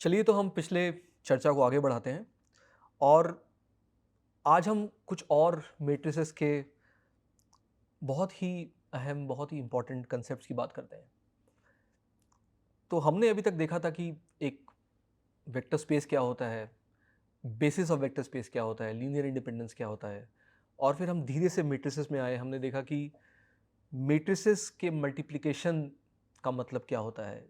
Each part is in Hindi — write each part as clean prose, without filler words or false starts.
चलिए तो हम पिछले चर्चा को आगे बढ़ाते हैं और आज हम कुछ और मैट्रिसेस के बहुत ही अहम, बहुत ही इम्पोर्टेंट कंसेप्ट्स की बात करते हैं। तो हमने अभी तक देखा था कि एक वेक्टर स्पेस क्या होता है, बेसिस ऑफ वेक्टर स्पेस क्या होता है, लीनियर इंडिपेंडेंस क्या होता है, और फिर हम धीरे से मैट्रिसेस में आए। हमने देखा कि मैट्रिसेस के मल्टीप्लिकेशन का मतलब क्या होता है,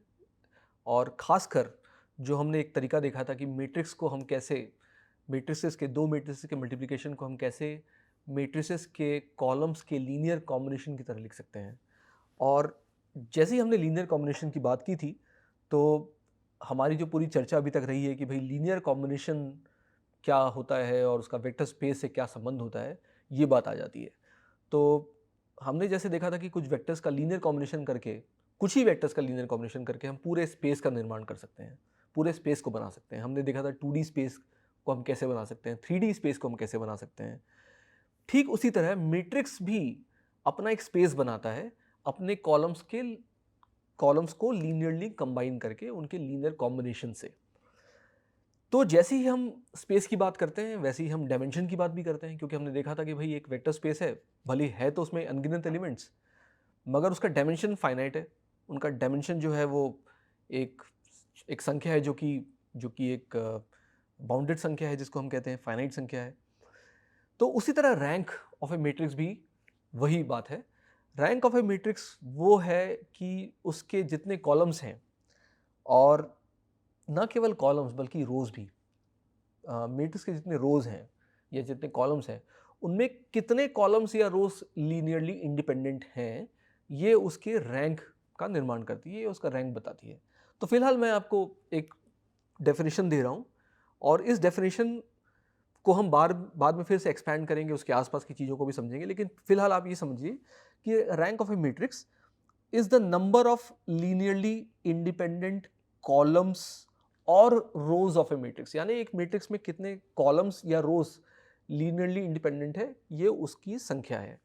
और ख़ासकर जो हमने एक तरीका देखा था कि मैट्रिक्स को हम कैसे, मैट्रिसेस के दो मैट्रिसेस के मल्टीप्लिकेशन को हम कैसे मैट्रिसेस के कॉलम्स के लीनियर कॉम्बिनेशन की तरह लिख सकते हैं। और जैसे ही हमने लीनियर कॉम्बिनेशन की बात की थी, तो हमारी जो पूरी चर्चा अभी तक रही है कि भाई लीनियर कॉम्बिनेशन क्या होता है और उसका वेक्टर स्पेस से क्या संबंध होता है, ये बात आ जाती है। तो हमने जैसे देखा था कि कुछ वेक्टर्स का लीनियर कॉम्बिनेशन करके, कुछ ही वेक्टर्स का लीनियर कॉम्बिनेशन करके हम पूरे स्पेस का निर्माण कर सकते हैं, पूरे स्पेस को बना सकते हैं। हमने देखा था 2D स्पेस को हम कैसे बना सकते हैं, 3D स्पेस को हम कैसे बना सकते हैं। ठीक उसी तरह मैट्रिक्स भी अपना एक स्पेस बनाता है, अपने कॉलम्स को लीनियरली कंबाइन करके उनके लीनियर कॉम्बिनेशन से। तो जैसे ही हम स्पेस की बात करते हैं, वैसे ही हम डायमेंशन की बात भी करते हैं, क्योंकि हमने देखा था कि भाई एक वेक्टर स्पेस है, भले ही है तो उसमें अनगिनत एलिमेंट्स, मगर उसका डायमेंशन फाइनाइट है। उनका डायमेंशन जो है वो एक एक संख्या है, जो कि एक बाउंडेड संख्या है, जिसको हम कहते हैं फाइनाइट संख्या है। तो उसी तरह रैंक ऑफ ए मैट्रिक्स भी वही बात है। रैंक ऑफ ए मैट्रिक्स वो है कि उसके जितने कॉलम्स हैं, और ना केवल कॉलम्स बल्कि रोज भी, मैट्रिक्स के जितने रोज हैं या जितने कॉलम्स हैं, उनमें कितने कॉलम्स या रोज लीनियरली इंडिपेंडेंट हैं, ये उसके रैंक का निर्माण करती है, ये उसका रैंक बताती है। तो फिलहाल मैं आपको एक डेफिनेशन दे रहा हूँ, और इस डेफिनेशन को हम बाद में फिर से एक्सपैंड करेंगे, उसके आसपास की चीज़ों को भी समझेंगे। लेकिन फिलहाल आप ये समझिए कि rank of a matrix is the number of linearly independent columns और रोज ऑफ ए मैट्रिक्स। यानी एक मैट्रिक्स में कितने कॉलम्स या रोज लीनियरली इंडिपेंडेंट है, ये उसकी संख्या है।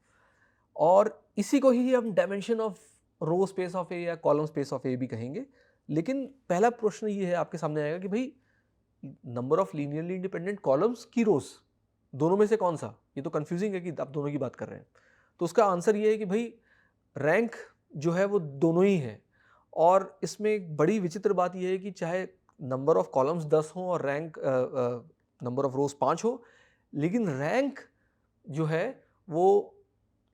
और इसी को ही हम dimension of row space of A या कॉलम स्पेस ऑफ ए भी कहेंगे। लेकिन पहला प्रश्न ये है आपके सामने आएगा कि भाई, number of linearly independent columns की रोज, दोनों में से कौन सा? ये तो कंफ्यूजिंग है कि आप दोनों की बात कर रहे हैं। तो उसका आंसर ये है कि भाई, रैंक जो है वो दोनों ही है। और इसमें एक बड़ी विचित्र बात यह है कि चाहे नंबर ऑफ कॉलम्स 10 हो और रैंक नंबर ऑफ रोज 5 हो, लेकिन रैंक जो है वो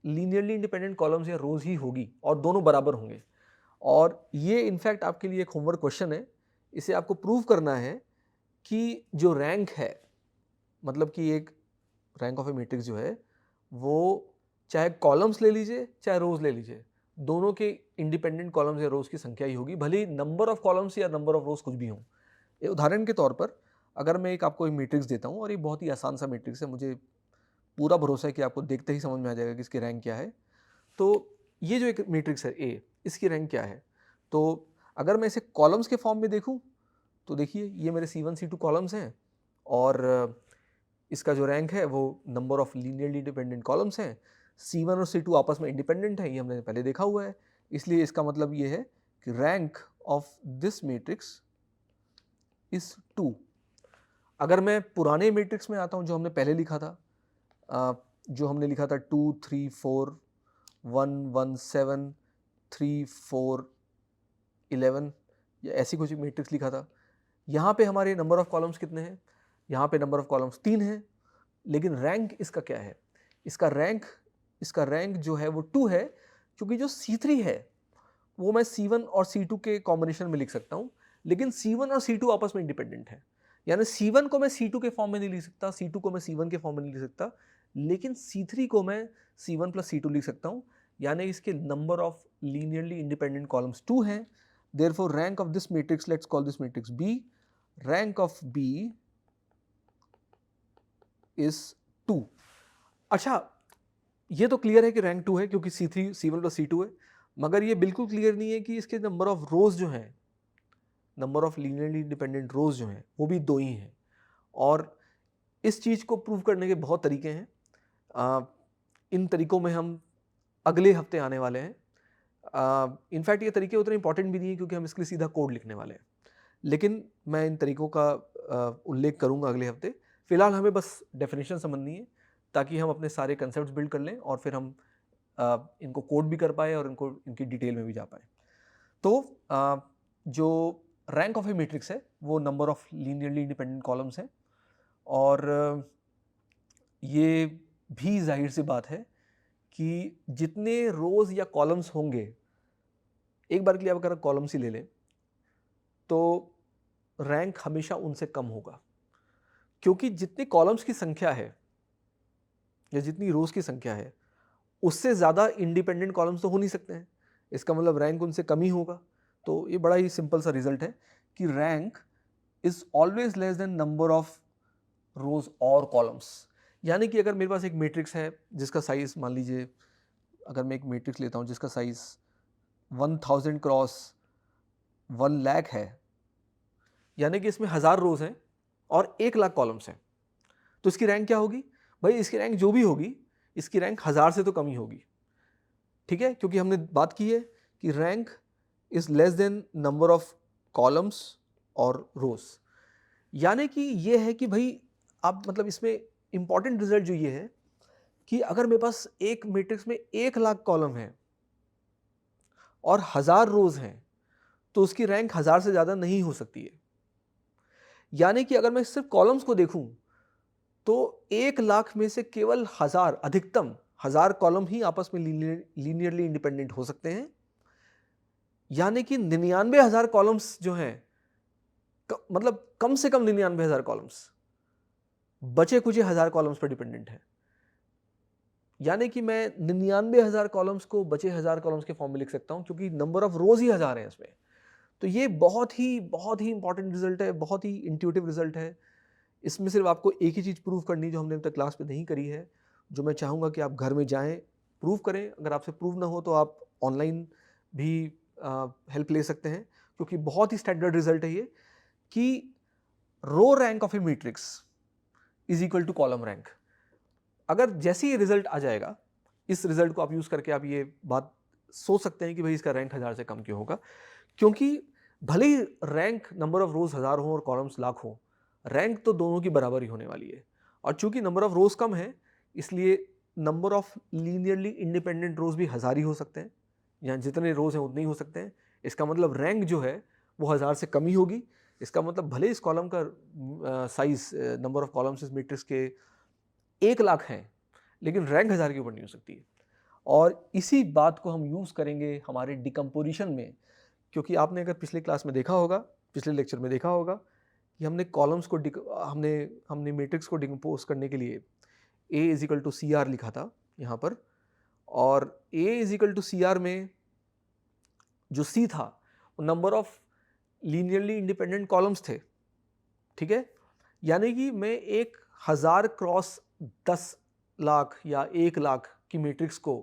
लीनियरली इंडिपेंडेंट कॉलम्स या रोज ही होगी, और दोनों बराबर होंगे। और ये इनफैक्ट आपके लिए एक होमवर्क क्वेश्चन है। इसे आपको प्रूव करना है कि जो रैंक है, मतलब कि एक रैंक ऑफ ए मैट्रिक्स जो है वो, चाहे कॉलम्स ले लीजिए चाहे रोज ले लीजिए, दोनों के इंडिपेंडेंट कॉलम्स या रोज की संख्या ही होगी, भले ही नंबर ऑफ कॉलम्स या नंबर ऑफ रोज कुछ भी हो। उदाहरण के तौर पर, अगर मैं आपको एक मैट्रिक्स देता हूँ, और ये बहुत ही आसान सा मैट्रिक्स है, मुझे पूरा भरोसा है कि आपको देखते ही समझ में आ जाएगा कि इसकी रैंक क्या है। तो ये जो एक मैट्रिक्स है ए, इसकी रैंक क्या है? तो अगर मैं इसे कॉलम्स के फॉर्म में देखूं, तो देखिए ये मेरे C1 C2 कॉलम्स हैं, और इसका जो रैंक है वो number of linearly independent columns हैं। C1 और C2 आपस में इंडिपेंडेंट है, ये हमने पहले देखा हुआ है। इसलिए इसका मतलब ये है कि rank of this matrix is 2। अगर मैं पुराने मैट्रिक्स में आता हूँ जो हमने पहले लिखा था, जो हमने लिखा था 2 3 4 1 1 7 3 4 11, या ऐसी कुछ मैट्रिक्स लिखा था। यहाँ पे हमारे नंबर ऑफ कॉलम्स कितने हैं? यहाँ पे नंबर ऑफ कॉलम्स 3 हैं। लेकिन रैंक इसका क्या है? इसका रैंक जो है वो 2 है, क्योंकि जो C3 है वो मैं C1 और C2 के कॉम्बिनेशन में लिख सकता हूँ। लेकिन C1 और C2 आपस में इंडिपेंडेंट है। यानी C1 को मैं C2 के फॉर्म में नहीं लिख सकता, C2 को मैं C1 के फॉर्म में नहीं लिख सकता, लेकिन C3 को मैं C1 प्लस C2 लिख सकता हूँ। यानी इसके number of linearly independent columns 2 हैं। Therefore rank of this matrix, let's call this matrix B, rank of B is 2। अच्छा, ये तो क्लियर है कि रैंक 2 है क्योंकि C3 C1 प्लस C2 है, मगर ये बिल्कुल क्लियर नहीं है कि इसके नंबर ऑफ रोज जो हैं, नंबर ऑफ लीनियरली इंडिपेंडेंट रोज जो हैं, वो भी 2 ही हैं। और इस चीज़ को प्रूव करने के बहुत तरीके हैं। इन तरीकों में हम अगले हफ्ते आने वाले हैं। इनफैक्ट ये तरीके उतने इंपॉर्टेंट भी नहीं है, क्योंकि हम इसके लिए सीधा कोड लिखने वाले हैं। लेकिन मैं इन तरीकों का उल्लेख करूँगा अगले हफ्ते। फ़िलहाल हमें बस डेफिनेशन समझनी है ताकि हम अपने सारे कंसेप्ट्स बिल्ड कर लें और फिर हम इनको कोड भी कर पाएँ और इनको इनकी डिटेल में भी जा पाएँ। तो जो रैंक ऑफ ए मैट्रिक्स है वो number of linearly independent columns हैं और ये भी ज़ाहिर सी बात है कि जितने रोज़ या कॉलम्स होंगे, एक बार के लिए आप अगर कॉलम्स ही ले लें, तो रैंक हमेशा उनसे कम होगा क्योंकि जितनी कॉलम्स की संख्या है या जितनी रोज़ की संख्या है, उससे ज़्यादा इंडिपेंडेंट कॉलम्स तो हो नहीं सकते हैं। इसका मतलब रैंक उनसे कम ही होगा। तो ये बड़ा ही सिंपल सा रिजल्ट है कि rank is always less than number of rows और कॉलम्स। यानी कि अगर मेरे पास एक मैट्रिक्स है जिसका साइज़ मान लीजिए, अगर मैं एक मैट्रिक्स लेता हूँ जिसका साइज़ 1000 क्रॉस 1 लाख है, यानी कि इसमें 1000 रोज़ हैं और 1 लाख कॉलम्स हैं, तो इसकी रैंक क्या होगी? भाई इसकी रैंक जो भी होगी, इसकी रैंक 1000 से तो कम ही होगी। ठीक है, क्योंकि हमने बात की है कि rank is less than number of columns और रोज। यानी कि ये है कि भाई आप मतलब इसमें इंपॉर्टेंट रिजल्ट जो ये है कि अगर मेरे पास एक मैट्रिक्स में 1 लाख कॉलम है और 1000 रोज हैं, तो उसकी रैंक 1000 से ज्यादा नहीं हो सकती है। यानी कि अगर मैं सिर्फ कॉलम्स को देखूं तो 1 लाख में से केवल 1000, अधिकतम 1000 कॉलम ही आपस में लीनियरली इंडिपेंडेंट हो सकते हैं। यानी कि 99,000 कॉलम्स जो हैं, मतलब कम से कम 99,000 कॉलम्स बचे कुछ 1000 कॉलम्स पर डिपेंडेंट है। यानी कि मैं 99,000 कॉलम्स को बचे 1000 कॉलम्स के फॉर्म में लिख सकता हूं क्योंकि नंबर ऑफ रोज ही 1000 है इसमें। तो ये बहुत ही इंपॉर्टेंट रिजल्ट है, बहुत ही इंट्यूटिव रिजल्ट है। इसमें सिर्फ आपको एक ही चीज़ प्रूव करनी जो हमने अब तक क्लास में नहीं करी है, जो मैं चाहूँगा कि आप घर में जाएं प्रूव करें। अगर आपसे प्रूव ना हो तो आप ऑनलाइन भी हेल्प ले सकते हैं, क्योंकि बहुत ही स्टैंडर्ड रिजल्ट है ये कि row rank of a matrix is equal to column rank. अगर जैसे ही रिजल्ट आ जाएगा, इस रिजल्ट को आप यूज़ करके आप ये बात सोच सकते हैं कि भाई इसका रैंक 1000 से कम क्यों होगा। क्योंकि भले ही रैंक नंबर ऑफ रोज 1000 हो और कॉलम्स लाख हो, रैंक तो दोनों की बराबर ही होने वाली है। और चूंकि नंबर ऑफ रोज कम है, इसलिए नंबर ऑफ लीनियरली इंडिपेंडेंट रोज भी 1000 ही हो सकते हैं, या जितने रोज हैं उतने ही हो सकते हैं। इसका मतलब रैंक जो है वो 1000 से कम ही होगी। इसका मतलब भले इस कॉलम का साइज, नंबर ऑफ कॉलम्स इस मैट्रिक्स के 1 लाख हैं, लेकिन रैंक 1000 के ऊपर नहीं हो सकती है। और इसी बात को हम यूज़ करेंगे हमारे डिकम्पोजिशन में, क्योंकि आपने अगर पिछले क्लास में देखा होगा, पिछले लेक्चर में देखा होगा कि हमने कॉलम्स को हमने हमने मैट्रिक्स को डिकम्पोज करने के लिए A is equal to C R लिखा था यहाँ पर, और A is equal to C R में जो C था वो number of linearly independent columns थे। ठीक है, यानी कि मैं 1000 क्रॉस 10 लाख या 1 लाख की मैट्रिक्स को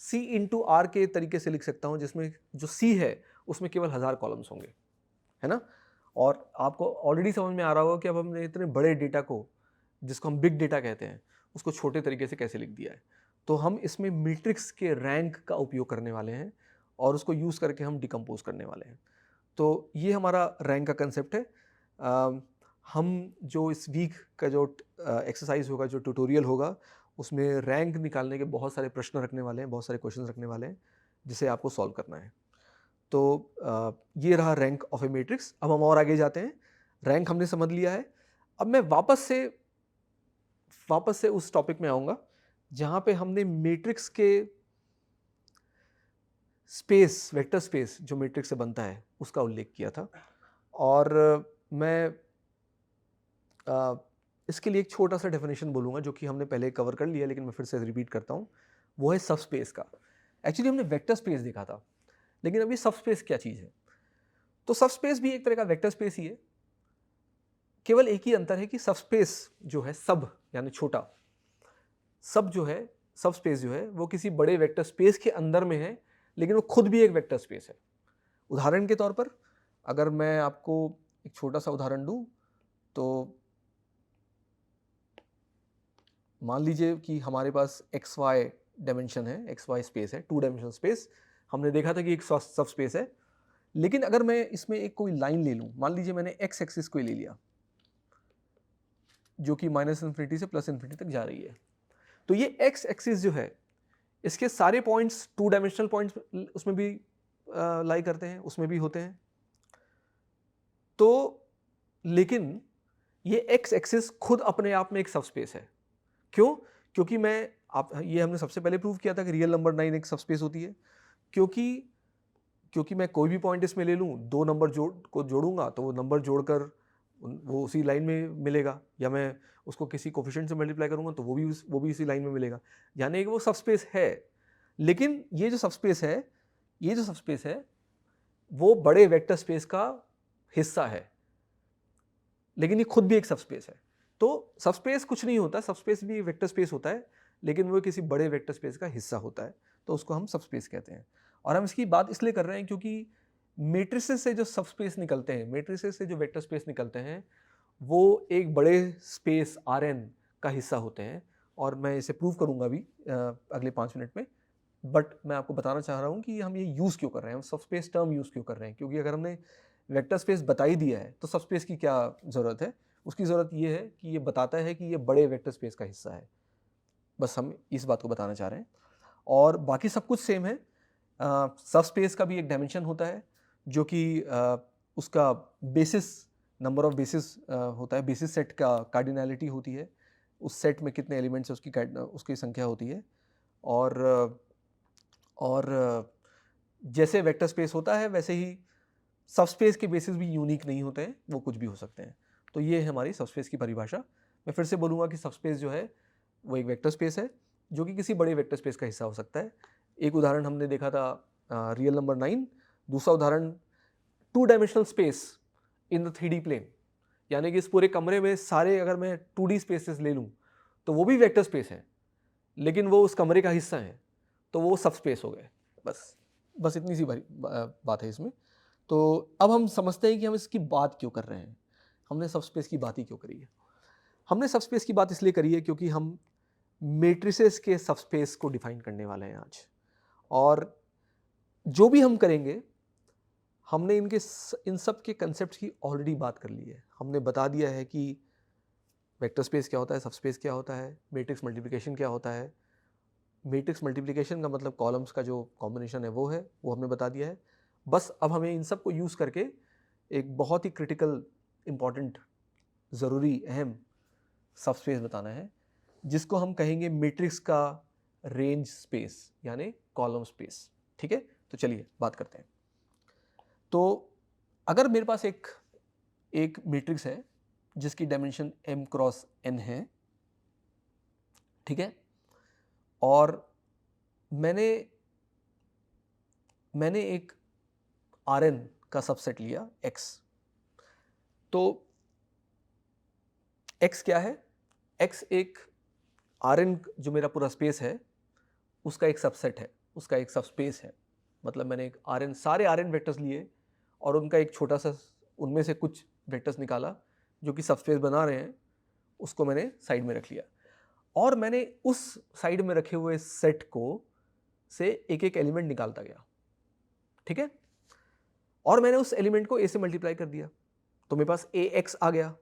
C इंटू आर के तरीके से लिख सकता हूँ, जिसमें जो C है उसमें केवल 1000 कॉलम्स होंगे, है ना। और आपको ऑलरेडी समझ में आ रहा होगा कि अब हमने इतने बड़े डेटा को, जिसको हम बिग डेटा कहते हैं, उसको छोटे तरीके से कैसे लिख दिया है। तो हम इसमें मैट्रिक्स के रैंक का उपयोग करने वाले हैं और उसको यूज़ करके हम डिकम्पोज करने वाले हैं। तो ये हमारा रैंक का कंसेप्ट है। हम जो इस वीक का जो एक्सरसाइज होगा, जो ट्यूटोरियल होगा, उसमें रैंक निकालने के बहुत सारे प्रश्न रखने वाले हैं, बहुत सारे क्वेश्चन रखने वाले हैं जिसे आपको सॉल्व करना है। तो ये रहा रैंक ऑफ ए मैट्रिक्स। अब हम और आगे जाते हैं। रैंक हमने समझ लिया है। अब मैं वापस से उस टॉपिक में आऊँगा जहाँ पे हमने मैट्रिक्स के स्पेस, वेक्टर स्पेस जो मैट्रिक्स से बनता है उसका उल्लेख किया था। और मैं इसके लिए एक छोटा सा डेफिनेशन बोलूँगा जो कि हमने पहले कवर कर लिया, लेकिन मैं फिर से रिपीट करता हूँ। वो है सब स्पेस का। एक्चुअली हमने वेक्टर स्पेस देखा था, लेकिन अभी सब स्पेस क्या चीज़ है। तो सब स्पेस भी एक तरह का वेक्टर स्पेस ही है। केवल एक ही अंतर है कि सब स्पेस जो है, सब यानी छोटा, सब जो है, सब स्पेस जो है वो किसी बड़े वेक्टर स्पेस के अंदर में है, लेकिन वो खुद भी एक वेक्टर स्पेस है। उदाहरण के तौर पर अगर मैं आपको एक छोटा सा उदाहरण दूं, तो मान लीजिए कि हमारे पास एक्स वाई डायमेंशन है, एक्स वाई स्पेस है, 2 डायमेंशन स्पेस। हमने देखा था कि एक सब स्पेस है लेकिन अगर मैं इसमें एक कोई लाइन ले लूँ, मान लीजिए मैंने एक्स एक्सिस को ले लिया जो कि -∞ से +∞ तक जा रही है, तो ये एक्स एक्सिस जो है इसके सारे पॉइंट्स 2 डायमेंशनल पॉइंट्स उसमें भी लाई करते हैं, उसमें भी होते हैं। तो लेकिन ये एक्स एक्सिस खुद अपने आप में एक सबस्पेस है। क्यों? क्योंकि ये हमने सबसे पहले प्रूव किया था कि रियल नंबर 9 एक सबस्पेस होती है। क्योंकि मैं कोई भी पॉइंट इसमें ले लूँ, 2 नंबर जोड़ूंगा तो वो नंबर जोड़कर वो उसी लाइन में मिलेगा, या मैं उसको किसी कोफिशिएंट से मल्टीप्लाई करूंगा तो वो भी इसी लाइन में मिलेगा, यानी कि वो सबस्पेस है। लेकिन ये जो सबस्पेस है वो बड़े वेक्टर स्पेस का हिस्सा है, लेकिन ये खुद भी एक सबस्पेस है। तो सबस्पेस कुछ नहीं होता, सबस्पेस भी वेक्टर स्पेस होता है, लेकिन वो किसी बड़े वेक्टर स्पेस का हिस्सा होता है, तो उसको हम सबस्पेस कहते हैं। और हम इसकी बात इसलिए कर रहे हैं क्योंकि मैट्रिसेस से जो सबस्पेस निकलते हैं, मैट्रिसेस से जो वेक्टर स्पेस निकलते हैं, वो एक बड़े स्पेस Rn का हिस्सा होते हैं, और मैं इसे प्रूव करूंगा अभी अगले 5 मिनट में। बट मैं आपको बताना चाह रहा हूँ कि हम ये यूज़ क्यों कर रहे हैं, हम सबस्पेस टर्म यूज़ क्यों कर रहे हैं, क्योंकि अगर हमने वेक्टर स्पेस बता ही दिया है तो सबस्पेस की क्या ज़रूरत है। उसकी ज़रूरत ये है कि ये बताता है कि ये बड़े वेक्टर स्पेस का हिस्सा है, बस हम इस बात को बताना चाह रहे हैं। और बाकी सब कुछ सेम है। सबस्पेस का भी एक डायमेंशन होता है जो कि उसका बेसिस, नंबर ऑफ बेसिस होता है, बेसिस सेट का कार्डिनैलिटी होती है, उस सेट में कितने एलिमेंट्स है उसकी संख्या होती है। और जैसे वेक्टर स्पेस होता है वैसे ही सबस्पेस के बेसिस भी यूनिक नहीं होते हैं, वो कुछ भी हो सकते हैं। तो ये है हमारी सबस्पेस की परिभाषा। मैं फिर से बोलूँगा कि सबस्पेस जो है वो एक वेक्टर स्पेस है जो कि किसी बड़े वेक्टर स्पेस का हिस्सा हो सकता है। एक उदाहरण हमने देखा था रियल नंबर 9, दूसरा उदाहरण 2 dimensional space in the 3D प्लेन, यानी कि इस पूरे कमरे में सारे अगर मैं 2D स्पेसेस ले लूँ तो वो भी वेक्टर स्पेस है, लेकिन वो उस कमरे का हिस्सा है, तो वो सबस्पेस हो गए। बस इतनी सी बात है इसमें। तो अब हम समझते हैं कि हम इसकी बात क्यों कर रहे हैं, हमने सबस्पेस की बात ही क्यों करी है। हमने सबस्पेस की बात इसलिए करी है क्योंकि हम मैट्रिसेस के सबस्पेस को डिफाइन करने वाले हैं आज, और जो भी हम करेंगे हमने इन सब के कंसेप्ट की ऑलरेडी बात कर ली है। हमने बता दिया है कि वेक्टर स्पेस क्या होता है, सबस्पेस क्या होता है, मैट्रिक्स मल्टीप्लिकेशन क्या होता है। मैट्रिक्स मल्टीप्लिकेशन का मतलब कॉलम्स का जो कॉम्बिनेशन है वो हमने बता दिया है। बस अब हमें इन सब को यूज़ करके एक बहुत ही क्रिटिकल, इम्पॉर्टेंट, ज़रूरी, अहम सबस्पेस बताना है, जिसको हम कहेंगे मैट्रिक्स का रेंज स्पेस, यानी कॉलम स्पेस। ठीक है, तो चलिए बात करते हैं। तो अगर मेरे पास एक मैट्रिक्स है जिसकी डायमेंशन m क्रॉस n है, ठीक है, और मैंने एक Rn का सबसेट लिया x, तो x क्या है? x एक Rn जो मेरा पूरा स्पेस है उसका एक सबसेट है, उसका एक सबस्पेस है। मतलब मैंने एक सारे Rn वेक्टर्स लिए और उनका एक छोटा सा, उनमें से कुछ वेक्टर्स निकाला जो कि सबस्पेस बना रहे हैं, उसको मैंने साइड में रख लिया, और मैंने उस साइड में रखे हुए सेट को से एक एक एलिमेंट निकालता गया। ठीक है, और मैंने उस एलिमेंट को a से मल्टीप्लाई कर दिया, तो मेरे पास ax आ गया।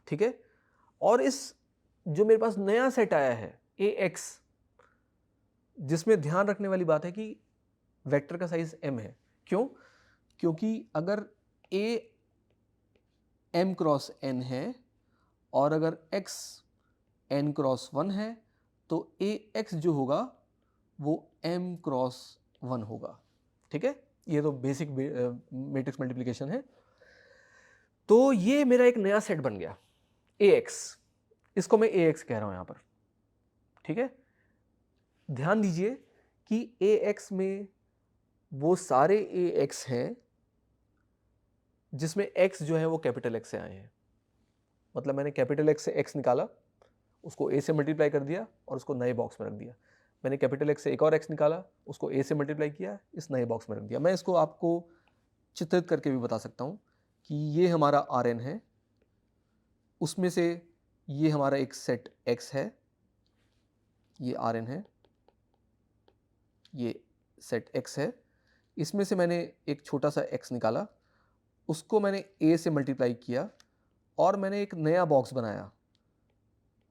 ठीक है, और इस जो मेरे पास नया सेट आया है ax, जिसमें ध्यान रखने वाली बात है कि वेक्टर का साइज m है। क्यों? क्योंकि अगर a m क्रॉस n है और अगर x n क्रॉस 1 है तो ax जो होगा वो m क्रॉस 1 होगा। ठीक है, ये तो बेसिक मैट्रिक्स मल्टीप्लिकेशन है। तो ये मेरा एक नया सेट बन गया ax, इसको मैं ax कह रहा हूं यहां पर। ठीक है, ध्यान दीजिए कि ax में वो सारे ax हैं जिसमें x जो है वो कैपिटल X से आए हैं। मतलब मैंने कैपिटल X से x निकाला, उसको a से मल्टीप्लाई कर दिया और उसको नए बॉक्स में रख दिया। मैंने कैपिटल X से एक और x निकाला, उसको a से मल्टीप्लाई किया, इस नए बॉक्स में रख दिया। मैं इसको आपको चित्रित करके भी बता सकता हूँ कि ये हमारा Rn है, उसमें से ये हमारा एक सेट x है, ये Rn है, ये सेट x है, इसमें से मैंने एक छोटा सा x निकाला, उसको मैंने a से मल्टीप्लाई किया और मैंने एक नया बॉक्स बनाया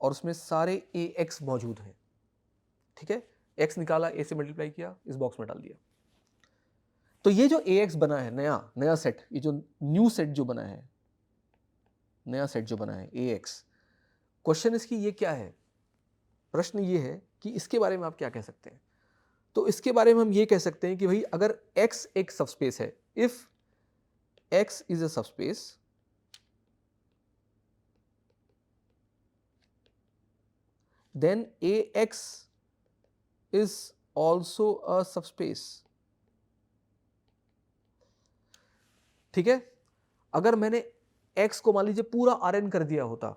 और उसमें सारे ax मौजूद हैं, ठीक है। x निकाला, a से मल्टीप्लाई किया, इस बॉक्स में डाल दिया। तो ये जो ax बना है, नया सेट, ये जो न्यू सेट जो बना है, नया सेट जो बना है ax, क्वेश्चन इसकी ये क्या है, प्रश्न ये है कि इसके बारे में आप क्या कह सकते हैं। तो इसके बारे में हम ये कह सकते हैं कि भाई अगर x एक सबस्पेस है, if x is a subspace, then ax is also a subspace, ठीक है। अगर मैंने x को मान लीजिए पूरा Rn कर दिया होता,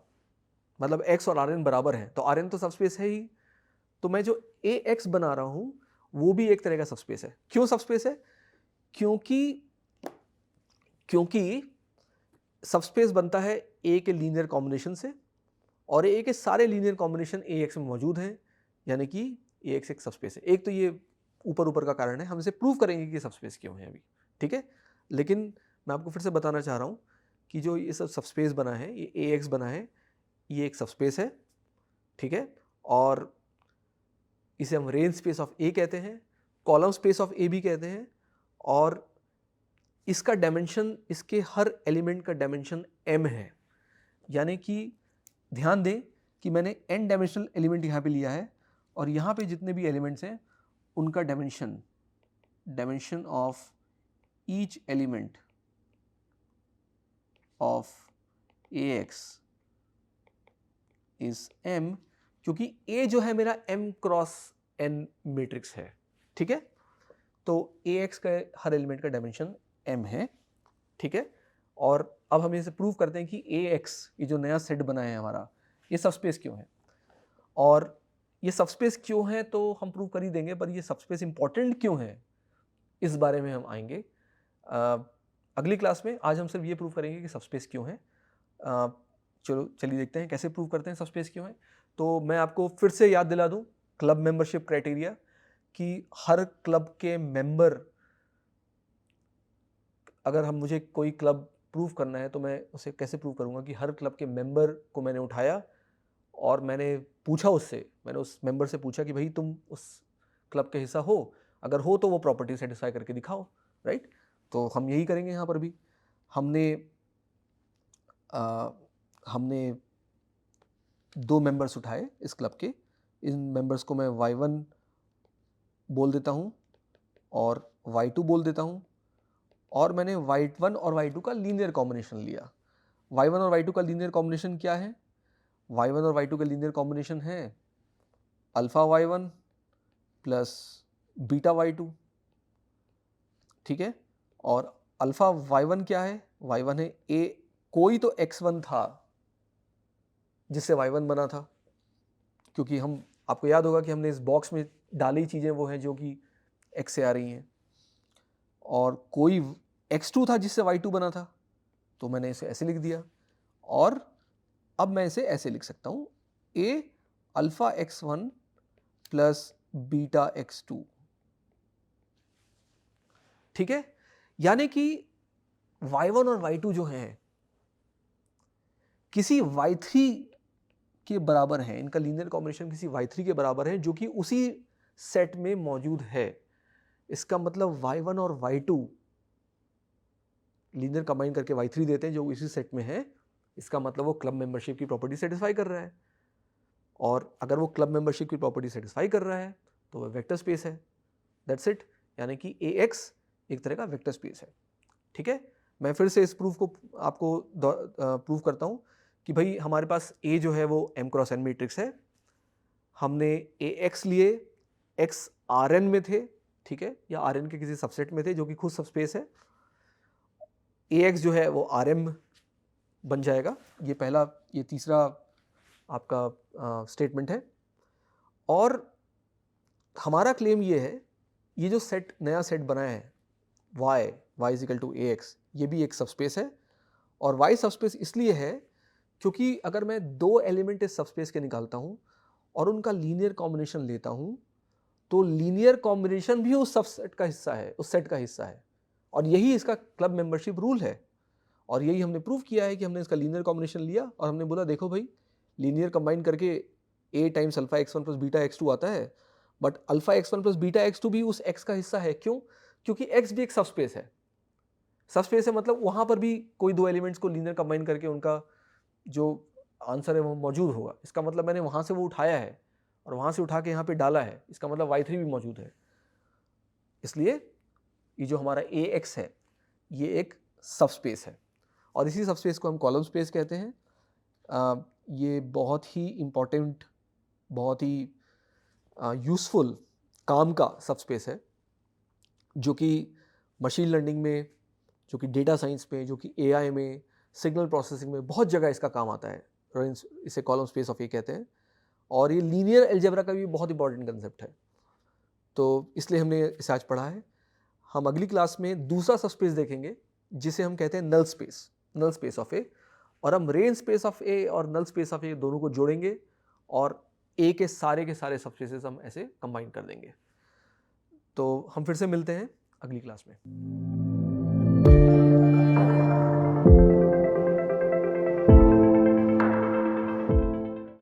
मतलब x और Rn बराबर है, तो Rn तो सबस्पेस है ही, तो मैं जो ax बना रहा हूं वो भी एक तरह का सबस्पेस है। क्यों सबस्पेस है? क्योंकि सबस्पेस बनता है a के लीनियर कॉम्बिनेशन से और a के सारे लीनियर कॉम्बिनेशन ax में मौजूद हैं, यानी कि ax एक सबस्पेस है। एक तो ये ऊपर का कारण है, हम इसे प्रूव करेंगे कि सबस्पेस क्यों है अभी, ठीक है। लेकिन मैं आपको फिर से बताना चाह रहा हूं कि जो ये सब सबस्पेस बना है, ये ax बना है, ये एक सबस्पेस है, ठीक है। और इसे हम रेंज स्पेस ऑफ ए कहते हैं, कॉलम स्पेस ऑफ ए भी कहते हैं, और इसका डायमेंशन, इसके हर एलिमेंट का डायमेंशन m है। यानी कि ध्यान दें कि मैंने n डायमेंशनल एलिमेंट यहाँ पे लिया है और यहाँ पे जितने भी एलिमेंट्स हैं उनका dimension of each element of ax is m, क्योंकि a जो है मेरा m क्रॉस n मैट्रिक्स है, ठीक है। तो ax का हर एलिमेंट का डायमेंशन m है, ठीक है। और अब हम इसे प्रूव करते हैं कि ax, ये जो नया सेट बना है हमारा, ये सबस्पेस क्यों है। और ये सबस्पेस क्यों है तो हम प्रूव कर ही देंगे, पर ये सबस्पेस इंपॉर्टेंट क्यों है इस बारे में हम आएंगे अगली क्लास में। आज हम सिर्फ ये प्रूव करेंगे कि सबस्पेस क्यों है। चलिए देखते हैं कैसे प्रूव करते हैं सबस्पेस क्यों है। तो मैं आपको फिर से याद दिला दूं क्लब मेंबरशिप क्राइटेरिया, कि हर क्लब के मेंबर, अगर हम मुझे कोई क्लब प्रूव करना है तो मैं उसे कैसे प्रूव करूंगा कि हर क्लब के मेंबर को मैंने उठाया और मैंने पूछा उससे, मैंने उस मेंबर से पूछा कि भाई तुम उस क्लब के हिस्सा हो, अगर हो तो वो प्रॉपर्टी सेटिस्फाई करके दिखाओ, राइट। तो हम यही करेंगे यहाँ पर भी। हमने 2 मेंबर्स उठाए इस क्लब के, इन मेंबर्स को मैं y1 बोल देता हूँ और y2 बोल देता हूँ, और मैंने y1 और y2 का लीनियर कॉम्बिनेशन लिया। y1 और y2 का लीनियर कॉम्बिनेशन क्या है? y1 और y2 का लीनियर कॉम्बिनेशन है alpha y1 plus beta y2, ठीक है। और अल्फा y1 क्या है? y1 है a, कोई तो x1 था जिससे y1 बना था, क्योंकि हम, आपको याद होगा कि हमने इस बॉक्स में डाली चीज़ें वो हैं जो कि x से आ रही हैं, और कोई x2 था जिससे y2 बना था, तो मैंने इसे ऐसे लिख दिया। और अब मैं इसे ऐसे लिख सकता हूँ a alpha x1 plus beta x2, ठीक है। यानी कि y1 और y2 जो हैं किसी y3 के बराबर हैं, इनका लीनियर कॉम्बिनेशन किसी y3 के बराबर है जो कि उसी सेट में मौजूद है। इसका मतलब y1 और y2 लीनियर कंबाइन करके y3 देते हैं जो इसी सेट में है। इसका मतलब वो क्लब मेंबरशिप की प्रॉपर्टी सेटिस्फाई कर रहा है, और अगर वो क्लब मेंबरशिप की प्रॉपर्टी सेटिस्फाई कर रहा है तो वह वेक्टर स्पेस है। That's it. यानी कि ax एक तरह का वेक्टर स्पेस है, ठीक है। मैं फिर से इस प्रूफ को आपको प्रूव करता हूँ कि भाई हमारे पास a जो है वो m क्रॉस n मैट्रिक्स है। हमने ax लिए, x Rn में थे, ठीक है, या Rn के किसी सबसेट में थे जो कि खुद सबस्पेस है। ax जो है वो Rm बन जाएगा। ये पहला, ये तीसरा आपका स्टेटमेंट है। और हमारा क्लेम ये है, ये जो सेट, नया सेट बना है y is equal to ax, ये भी एक सबस्पेस है। और y सबस्पेस इसलिए है क्योंकि अगर मैं 2 एलिमेंट इस सबस्पेस के निकालता हूँ और उनका लीनियर कॉम्बिनेशन लेता हूँ तो लीनियर कॉम्बिनेशन भी उस सबसेट का हिस्सा है, उस सेट का हिस्सा है, और यही इसका क्लब मेंबरशिप रूल है। और यही हमने प्रूव किया है कि हमने इसका लीनियर कॉम्बिनेशन लिया और हमने बोला देखो भाई, लीनियर कंबाइन करके a times alpha x1 plus beta x2 आता है, but alpha x1 plus beta x2 भी उस x का हिस्सा है। क्यों? क्योंकि x भी एक सबस्पेस है। सबस्पेस है मतलब वहाँ पर भी कोई दो एलिमेंट्स को लीनियर कंबाइन करके उनका जो आंसर है वो मौजूद होगा। इसका मतलब मैंने वहाँ से वो उठाया है और वहाँ से उठा के यहाँ पे डाला है, इसका मतलब y3 भी मौजूद है। इसलिए ये जो हमारा ax है ये एक सबस्पेस है, और इसी सबस्पेस को हम कॉलम स्पेस कहते हैं। ये बहुत ही इम्पॉर्टेंट, बहुत ही यूज़फुल काम का सबस्पेस है, जो कि मशीन लर्निंग में, जो कि डेटा साइंस में, जो कि एआई में, सिग्नल प्रोसेसिंग में बहुत जगह इसका काम आता है। और इसे कॉलम स्पेस ऑफ ए कहते हैं, और ये लीनियर अलजेब्रा का भी बहुत इंपॉर्टेंट कंसेप्ट है, तो इसलिए हमने इसे आज पढ़ा है। हम अगली क्लास में दूसरा सबस्पेस देखेंगे जिसे हम कहते हैं null space, null space of A, और हम रेंज स्पेस ऑफ ए और नल स्पेस ऑफ ए दोनों को जोड़ेंगे और ए के सारे सबस्पेसेस हम ऐसे कंबाइन कर देंगे। तो हम फिर से मिलते हैं अगली क्लास में।